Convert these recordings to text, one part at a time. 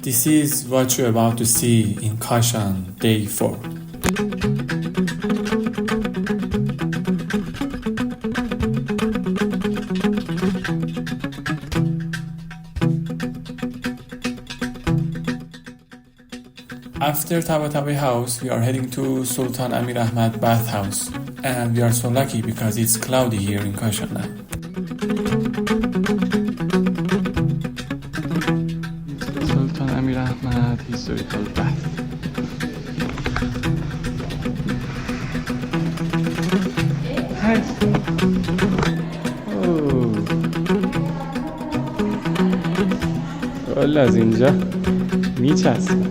This is what you're about to see in Kashan, day 4. After Tabatabai House, we are heading to Sultan Amir Ahmad Bathhouse, and we are so lucky because it's cloudy here in Kashan now. Sultan Amir Ahmad Historical Bath. Hi. والا از اینجا میچسبه.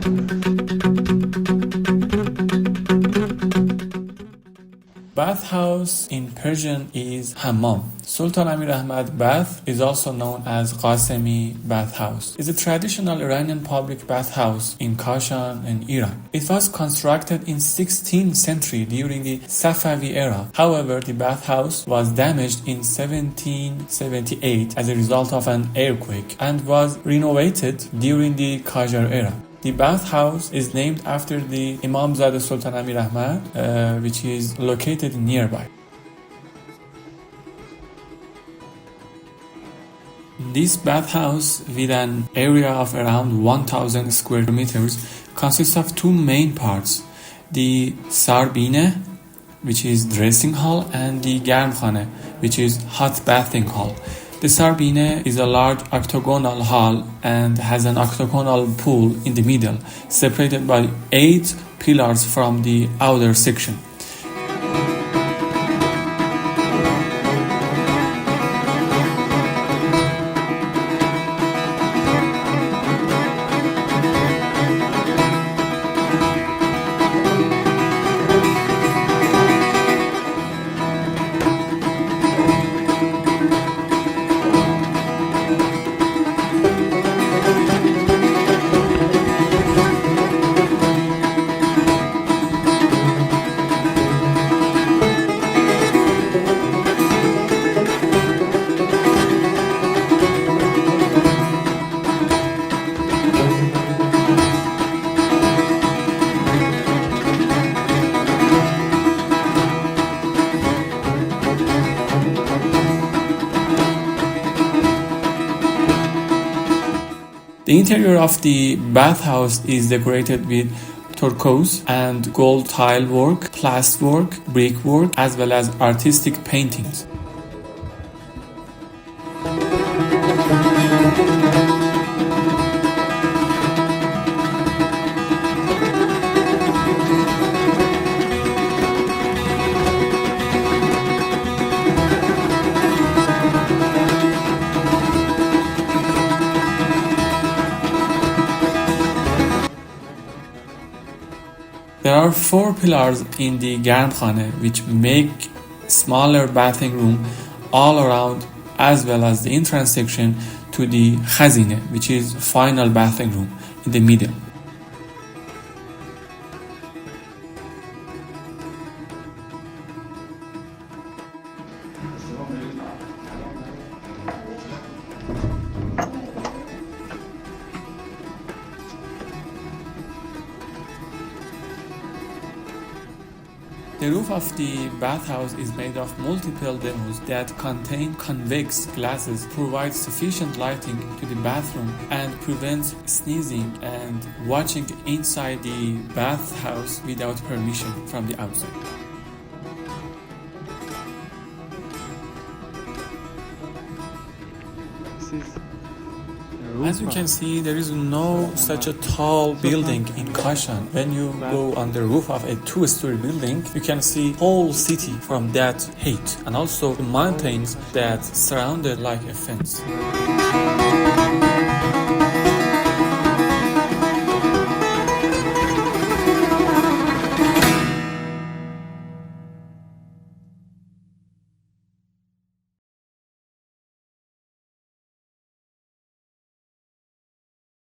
Bathhouse in Persian is hammam. Sultan Amir Ahmad Bath is also known as Qasemi Bathhouse. It's a traditional Iranian public bathhouse in Kashan in Iran. It was constructed in 16th century during the Safavi era. However, the bathhouse was damaged in 1778 as a result of an earthquake and was renovated during the Qajar era. The bathhouse is named after the Imamzadeh Sultan Amir Ahmad, which is located nearby. This bathhouse, with an area of around 1,000 square meters, consists of two main parts: the sarbine, which is dressing hall, and the garmkhane, which is hot bathing hall. The sarbine is a large octagonal hall and has an octagonal pool in the middle, separated by 8 pillars from the outer section. The interior of the bathhouse is decorated with turquoise and gold tile work, plasterwork, brickwork, as well as artistic paintings. There are 4 pillars in the garmkhane which make smaller bathing room all around, as well as the entrance section to the khazine, which is final bathing room in the middle. The roof of the bathhouse is made of multiple domes that contain convex glasses, provide sufficient lighting to the bathroom, and prevents sneezing and watching inside the bathhouse without permission from the outside. As you can see, there is no such a tall building in Kashan. When you go on the roof of a 2-story building, you can see whole city from that height, and also the mountains that surround it like a fence.